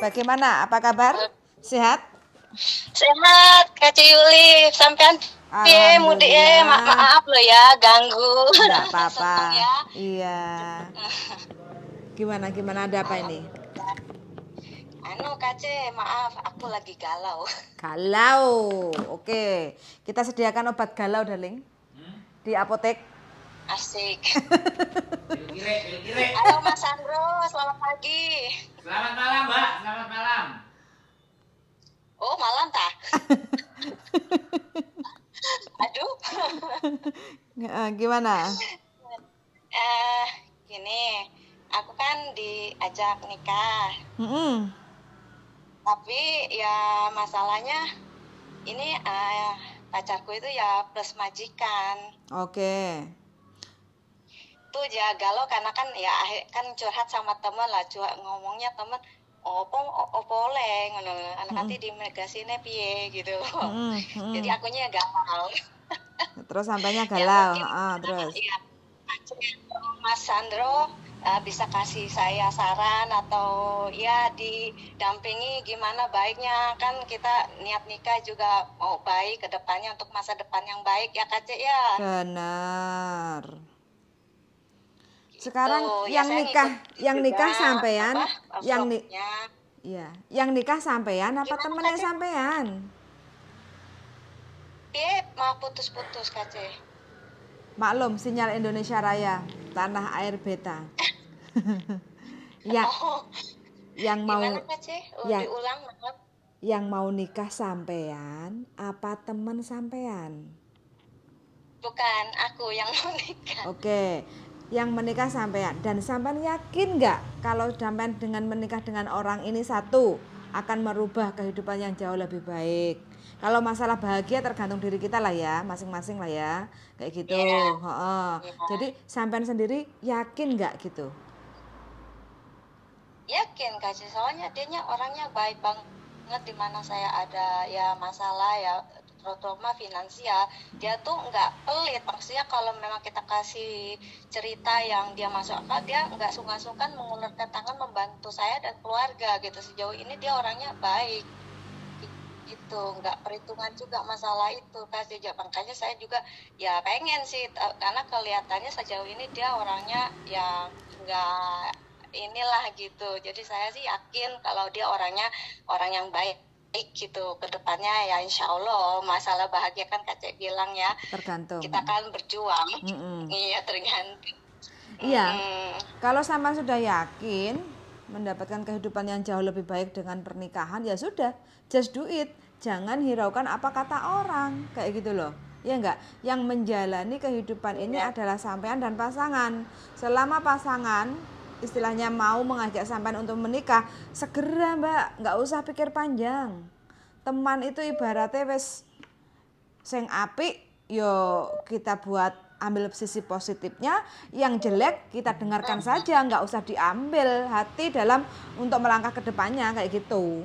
bagaimana? Apa kabar? Sehat? Sehat, Kak Yuli. Sampean piye mudik Alhamdulillah. maaf lo ya ganggu. Enggak Seneng apa-apa. ya. Iya. Gimana ada apa ini? Kace, maaf aku lagi galau. Galau. Oke. Kita sediakan obat galau, darling. Di apotek. Asik. Halo Mas Sandro, selamat pagi. Selamat malam, Mbak. Selamat malam. Oh, malam tah? Aduh. Gimana? Gini, aku kan diajak nikah. Tapi ya masalahnya ini pacarku itu ya plus majikan. Oke. Tuh ya galau karena kan ya kan curhat sama temen lah, ngomongnya temen opo oleh ngono nanti di megasine piye gitu. Jadi akunya galau. Terus sampainya galau. Ya, Terus. Ya, Mas Sandro bisa kasih saya saran atau ya didampingi gimana baiknya, kan kita niat nikah juga mau baik ke depannya untuk masa depan yang baik ya Kak Cek ya. Benar. Sekarang Ya, yang nikah sampean, ya. Yang nikah sampean apa temennya sampean? Mau putus-putus Kak Cek. Maklum, sinyal Indonesia Raya, tanah air beta. yang mau diulang, yang mau nikah sampean apa teman sampean? Bukan, aku yang mau nikah. Oke, yang menikah sampean. Dan sampean yakin nggak kalau sampean dengan menikah dengan orang ini satu akan merubah kehidupan yang jauh lebih baik? Kalau masalah bahagia tergantung diri kita lah ya, masing-masing lah ya, kayak gitu. Jadi sampean sendiri yakin nggak gitu? Yakin Kak, soalnya dianya orangnya baik banget, di mana saya ada ya masalah ya terutama finansial, dia tuh nggak pelit. Maksudnya kalau memang kita kasih cerita yang dia masuk akal, dia nggak sungkan-sungkan mengulurkan tangan membantu saya dan keluarga gitu. Sejauh ini dia orangnya baik gitu, nggak perhitungan juga masalah itu Kak. Makanya saya juga ya pengen sih, karena kelihatannya sejauh ini dia orangnya ya nggak inilah gitu. Jadi saya sih yakin kalau dia orangnya orang yang baik gitu ke depannya ya, insya Allah. Masalah bahagia kan Kak Cek bilang ya, tergantung, kita kan berjuang. Iya, tergantung. Iya, kalau sama sudah yakin mendapatkan kehidupan yang jauh lebih baik dengan pernikahan, ya sudah, just do it. Jangan hiraukan apa kata orang, kayak gitu loh. Ya enggak, yang menjalani kehidupan ini adalah sampean dan pasangan. Selama pasangan istilahnya mau mengajak sampean untuk menikah, segera Mbak, nggak usah pikir panjang. Teman itu ibaratnya wes sing apik, yo kita buat ambil sisi positifnya, yang jelek kita dengarkan saja, nggak usah diambil hati dalam untuk melangkah ke depannya, kayak gitu.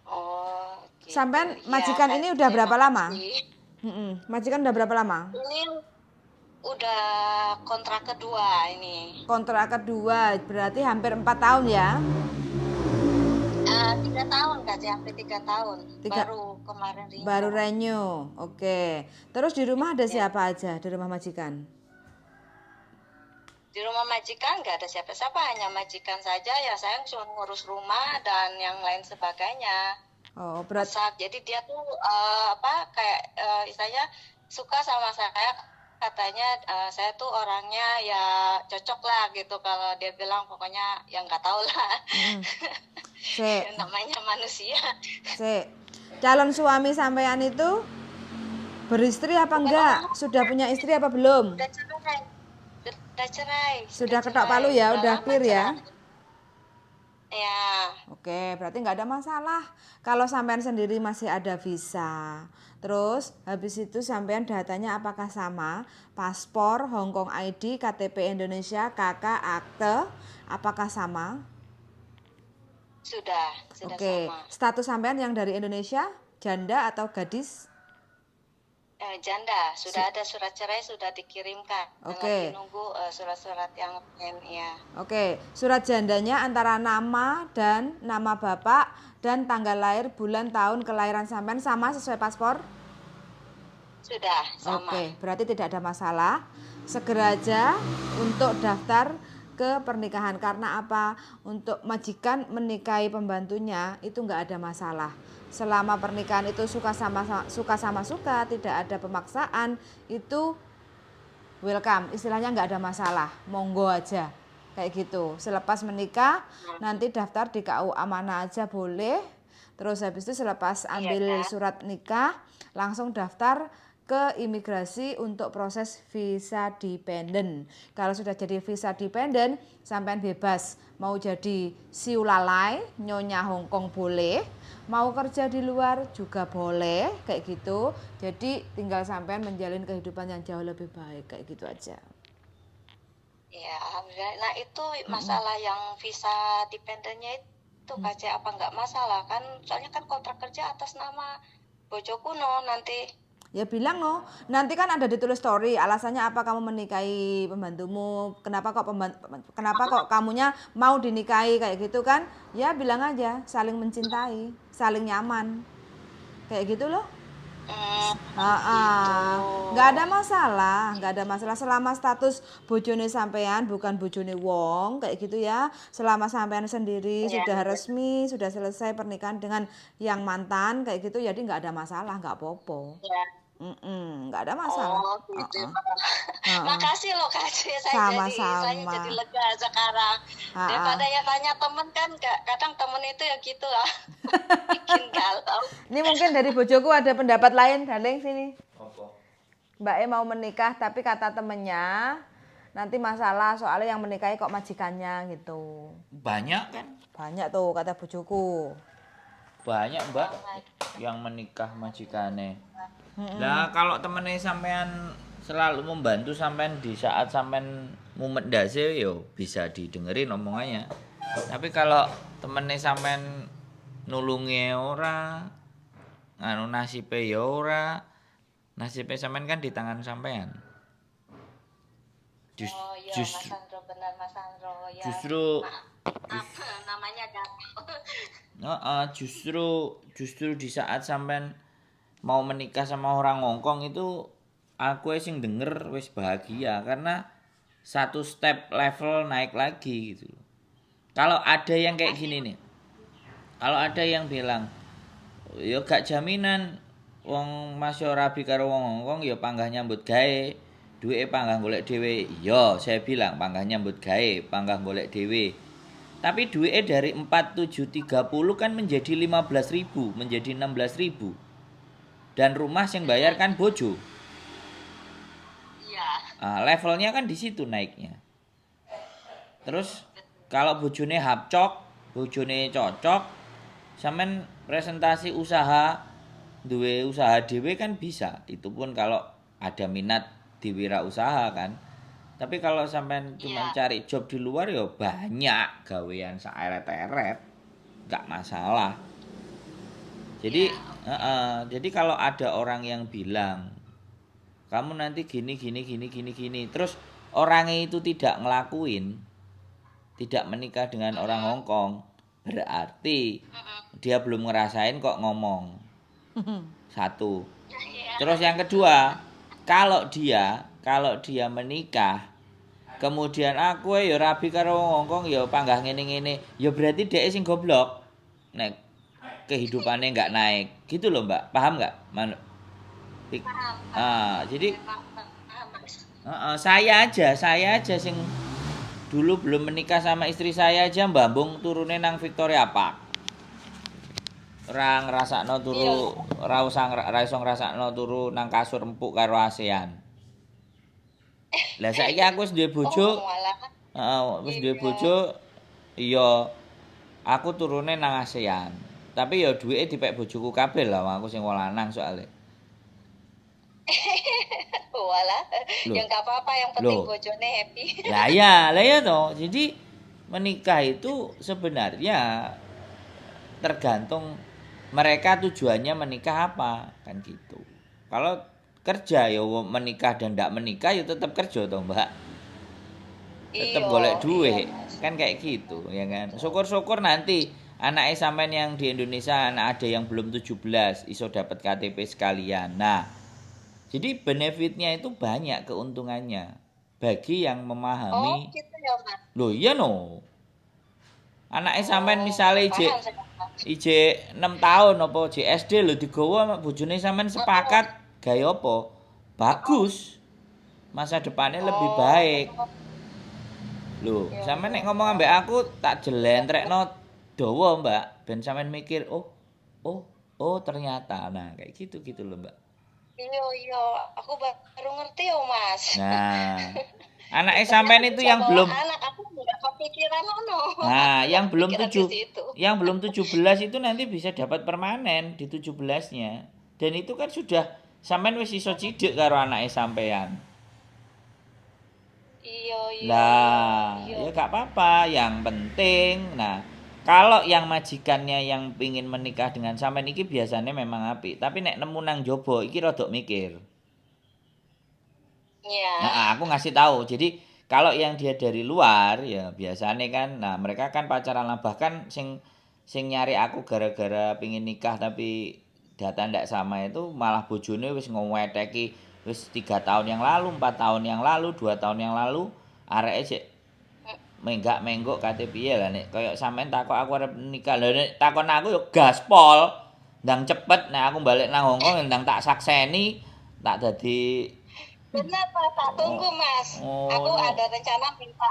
Oh, gitu. Sampean majikan ini udah berapa lama? Majikan udah berapa lama? Ini udah kontrak kedua ini. Kontrak kedua, berarti hampir 4 tahun ya? 3 tahun Kak, hampir 3 tahun. Baru kemarin renew. Baru renew, oke. Terus di rumah ada siapa aja di rumah majikan? Di rumah majikan nggak ada siapa-siapa, hanya majikan saja ya. Saya cuma ngurus rumah dan yang lain sebagainya. Oh, berarti jadi dia tuh istilahnya suka sama saya, katanya saya tuh orangnya ya cocok lah gitu. Kalau dia bilang pokoknya yang nggak tahu lah. Namanya manusia. Calon suami sampean itu beristri apa enggak? Sudah punya istri apa belum? Udah cerai. Sudah ketok palu ya, udah clear ya? Ya. Oke, berarti nggak ada masalah. Kalau sampean sendiri masih ada visa, terus habis itu sampean datanya apakah sama? Paspor, Hongkong ID, KTP Indonesia, KK, akte, apakah sama? Sudah Oke. Sama. Status sampean yang dari Indonesia, janda atau gadis? Janda, sudah ada surat cerai sudah dikirimkan. Lagi Oke. nunggu surat-surat yang lain ya. Oke, surat jandanya antara nama dan nama bapak dan tanggal lahir, bulan, tahun kelahiran sampean sama sesuai paspor? Sudah sama. Oke, berarti tidak ada masalah. Segera aja untuk daftar ke pernikahan. Karena apa? Untuk majikan menikahi pembantunya itu nggak ada masalah. Selama pernikahan itu suka sama suka, tidak ada pemaksaan, itu welcome. Istilahnya nggak ada masalah, monggo aja. Kayak gitu. Selepas menikah nanti daftar di KUA mana aja boleh. Terus habis itu selepas ambil surat nikah langsung daftar ke imigrasi untuk proses visa dependent. Kalau sudah jadi visa dependent, sampean bebas. Mau jadi siulalai, nyonya Hongkong boleh, mau kerja di luar juga boleh, kayak gitu. Jadi tinggal sampean menjalin kehidupan yang jauh lebih baik, kayak gitu aja. Ya, alhamdulillah. Nah, itu masalah yang visa dependennya itu KC apa nggak masalah kan? Soalnya kan kontrak kerja atas nama bojoku no nanti. Ya bilang no, nanti kan ada ditulis story, alasannya apa kamu menikahi pembantumu, kenapa kok kamunya mau dinikahi kayak gitu kan? Ya bilang aja, saling mencintai, saling nyaman, kayak gitu loh. Gitu. Nggak ada masalah, nggak ada masalah selama status bojone sampean bukan bojone wong kayak gitu ya. Selama sampean sendiri Ya. sudah resmi, sudah selesai pernikahan dengan yang mantan kayak gitu, jadi nggak ada masalah, nggak apa-apa. Ya. Nggak ada masalah. Oh, gitu. Heeh. Heeh. Makasih loh KC, saya jadi Sama-sama. lega sekarang. Daripada ya tanya temen kan, kadang temen itu ya gitu lah. Bikin galau. Ini mungkin dari bojoku ada pendapat lain, Darling sini. Apa? Mbak E mau menikah tapi kata temennya nanti masalah soalnya yang menikahi kok majikannya gitu. Banyak kan? Banyak tuh kata bojoku. Banyak mbak yang menikah majikane. Nah kalau temennya sampean selalu membantu sampean di saat sampean mumet dase yo bisa didengerin omongannya. Tapi kalau temennya sampean nulungi ora, anu nasibe ya ora, nasibe sampean kan di tangan sampean. Oh iya, Mas Sandro, benar Mas Sandro. Ya, Justru namanya galau. justru di saat sampean mau menikah sama orang Hongkong itu aku sing denger wis bahagia karena satu step level naik lagi gitu. Kalau ada yang kayak gini nih. Kalau ada yang bilang ya gak jaminan wong masih rabi karo wong Hongkong ya panggah nyambut gawe, duwe panggah golek dhewe. Iya, saya bilang panggah nyambut gawe, panggah golek dhewe. Tapi duitnya dari 4730 kan menjadi 15.000, menjadi 16.000. Dan rumah yang bayar kan bojo. Iya. Levelnya kan di situ naiknya. Terus kalau bojone hapcok, bojone cocok, sampean presentasi usaha, duwe usaha dhewe kan bisa. Itu pun kalau ada minat diwirausaha kan. Tapi kalau sampean cuma cari job di luar ya banyak gawean saeret-eret. Enggak masalah. Jadi jadi kalau ada orang yang bilang kamu nanti gini, terus orangnya itu tidak ngelakuin, tidak menikah dengan orang Hongkong, berarti dia belum ngerasain kok ngomong. Satu. Terus yang kedua, kalau dia menikah, kemudian aku ya rabi karo Hongkong ya panggah ngene-ngene, ya berarti dia sing goblok. Nek kehidupannya nggak naik gitu loh mbak, paham nggak? Jadi saya aja sing dulu belum menikah sama istri saya aja mbambung turune nang Victoria Park, ora ngrasakno turu, ra iso ngrasakno turu nang kasur empuk karo ASEAN. Lah saiki aku wis duwe bojo, wis duwe bojo, iya aku turune nang ASEAN. Tapi ya duwike dipek bojoku kabeh lah, aku sing wong lanang soalnya. Walah, ya nggak apa-apa, yang penting bojone happy. Lah ya toh. Jadi menikah itu sebenarnya tergantung mereka tujuannya menikah apa, kan gitu. kerja ya menikah dan ndak menikah ya tetap kerja toh Mbak. Tetap Iya, golek iya duit. Mas. Kan kayak gitu ya kan. Syukur-syukur nanti anaknya sampean yang di Indonesia anak ada yang belum 17 iso dapat KTP sekalian. Nah, jadi benefitnya itu banyak keuntungannya bagi yang Oh memahami. gitu ya Mas. Loh iya no. Anaknya sampean Oh, misalnya paham saya Mas. IJ 6 tahun apa JSD lho digawa sama bojone sampean sepakat gawe apa? Bagus. Masa depannya lebih baik. Oh, Loh, iya sampean iya nek ngomong ambek aku tak jelentrekno dawa, Mbak, ben sampean mikir, "Oh, oh, oh ternyata." Nah, kayak gitu loh, Mbak. iya iya. Aku baru ngerti ya Mas. Nah, anaknya Misalnya sampean aku itu bisa yang bawa belum. anak, aku nggak kepikiran no. Nah, Aku nggak yang belum kepikiran di 7 situ. yang belum 17 itu nanti bisa dapat permanen di 17-nya. Dan itu kan sudah sampean wis iso cidik karo anaknya sampean. Iya iya iya Lah, iya. ya gak apa-apa, yang penting. Nah, kalau yang majikannya yang pingin menikah dengan sampean iki biasanya memang apik, tapi nek nemu nang jobo iki rodok mikir. Iya. Nah, aku ngasih tahu. Jadi kalau yang dia dari luar ya biasanya kan, nah mereka kan pacaran lah bahkan sing nyari aku gara-gara pingin nikah tapi data ndak sama itu malah bojone wis ngeweteki wis 3 tahun yang lalu, 4 tahun yang lalu, 2 tahun yang lalu areke sik menggak-menggok kate piye lah nek kaya sampean takok aku arep nikah. Lah nek takon aku yo gaspol. Ndang cepet nek aku balik nang Hongkong ndang tak sakseni tak dadi. Benar Mas, tak tunggu Mas. Oh Aku no. ada rencana minta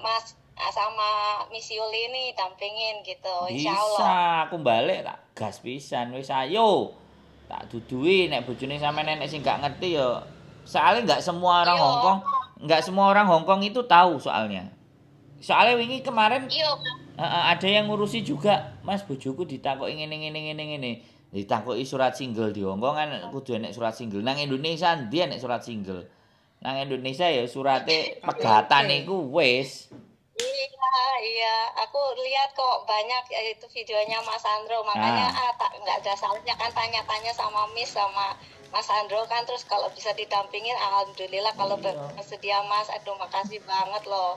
Mas sama Miss Yuli ini dampingin gitu, insya Allah. Bisa aku balik tak gas pisan wis ayo. Tak dudui nek bojone sampe nenek sing gak ngerti ya. Soalnya nggak semua orang Iya, Hongkong, nggak semua orang Hongkong itu tahu soalnya. Soalnya wingi kemarin iya Mas. ada yang ngurusi juga, Mas bojoku ditakoki ngene. Ditakoki surat single di Hongkong kan kudu enek surat single. Nang Indonesia ndi enek surat single. Nang Indonesia ya surate pegatan Oke. iku wis. Iya, iya. Aku lihat kok banyak itu videonya Mas Andro. Makanya Nah, tak nggak ada salahnya kan tanya-tanya sama Miss sama Mas Andro kan. Terus kalau bisa didampingin, alhamdulillah. Kalau bersedia Mas, aduh makasih banget loh.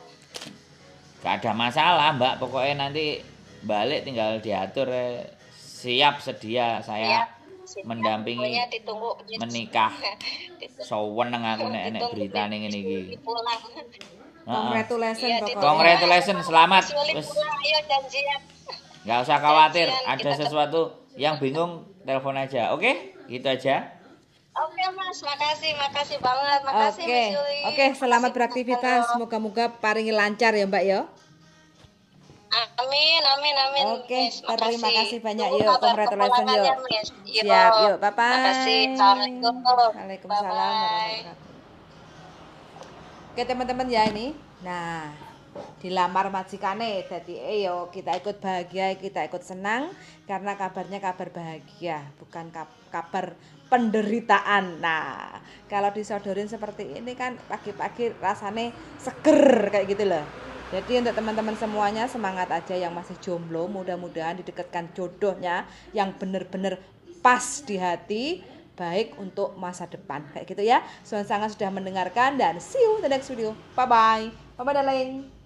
gak ada masalah, Mbak. Pokoknya nanti balik tinggal diatur. Siap sedia Iya, saya mendampingi pokoknya ditunggu. menikah. Ditunggu, Seneng aku nek enek ditunggu beritane ngene Miss iki. Yuli pulang. Heeh. Congratulations Iya, pokoknya. ditunggu. Congratulations, selamat. Miss Yuli Wis pulang, ayo janjian. nggak usah khawatir, Janjian ada kita sesuatu yang bingung telepon aja. Oke? Gitu aja. Oke Mas, makasih banget, makasih Oke, Miss Yuli, oke, selamat makasih Mas beraktivitas. Andro. Moga-moga paringi lancar ya, Mbak ya. Amin, Oke, Miss, terima makasih. kasih banyak. Tunggu Yuk, kabar congratulations kepulangannya, yuk. Miss. Siap, yuk, Makasih. bye-bye. Assalamualaikum. Waalaikumsalam Bye-bye. warahmatullahi wabarakatuh. Oke teman-teman ya ini. Nah, dilamar majikane dadi yo kita ikut bahagia, kita ikut senang karena kabarnya kabar bahagia, bukan kabar penderitaan. Nah, kalau disodorin seperti ini kan pagi-pagi rasanya seger kayak gitu loh. Jadi untuk teman-teman semuanya semangat aja yang masih jomblo, mudah-mudahan didekatkan jodohnya yang benar-benar pas di hati, baik untuk masa depan kayak gitu ya. Sangat sudah mendengarkan dan see you the next video. Bye bye. Bye bye darling.